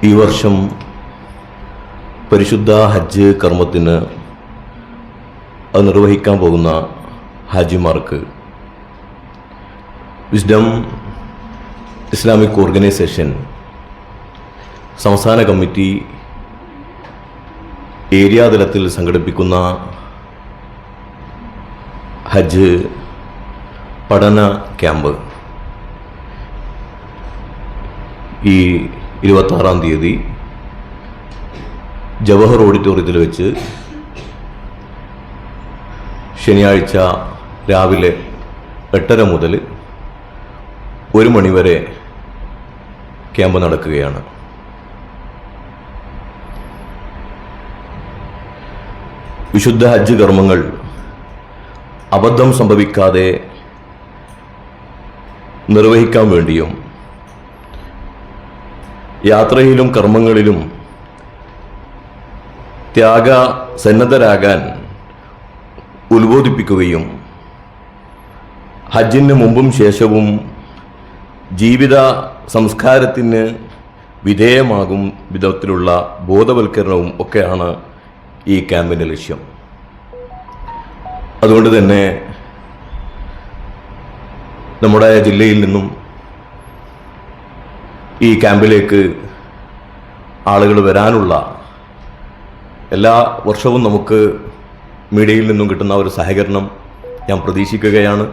ഈ വർഷം പരിശുദ്ധ ഹജ്ജ് കർമ്മത്തിന് അത് നിർവഹിക്കാൻ പോകുന്ന ഹാജിമാർക്ക് വിസ്ഡം ഇസ്ലാമിക് ഓർഗനൈസേഷൻ സംസ്ഥാന കമ്മിറ്റി ഏരിയ തലത്തിൽ സംഘടിപ്പിക്കുന്ന ഹജ്ജ് പഠന ക്യാമ്പ് ഈ 26-ാം തീയതി ജവഹർ ഓഡിറ്റോറിയത്തിൽ വെച്ച് ശനിയാഴ്ച രാവിലെ 8:30 മുതൽ 1 മണി വരെ ക്യാമ്പ് നടക്കുകയാണ്. വിശുദ്ധ ഹജ്ജ് കർമ്മങ്ങൾ അബദ്ധം സംഭവിക്കാതെ നിർവഹിക്കാൻ വേണ്ടിയും യാത്രയിലും കർമ്മങ്ങളിലും ത്യാഗസന്നദ്ധരാകാൻ ഉത്ബോധിപ്പിക്കുകയും ഹജ്ജിന് മുമ്പും ശേഷവും ജീവിത സംസ്കാരത്തിന് വിധേയമാകും വിധത്തിലുള്ള ബോധവൽക്കരണവും ഒക്കെയാണ് ഈ ക്യാമ്പിൻ്റെ ലക്ഷ്യം. അതുകൊണ്ട് തന്നെ നമ്മുടെ ജില്ലയിൽ നിന്നും ഈ ക്യാമ്പിലേക്ക് ആളുകൾ വരാനുള്ള എല്ലാ വർഷവും നമുക്ക് മീഡിയയിൽ നിന്നും കിട്ടുന്ന ഒരു സഹകരണം ഞാൻ പ്രതീക്ഷിക്കുകയാണ്.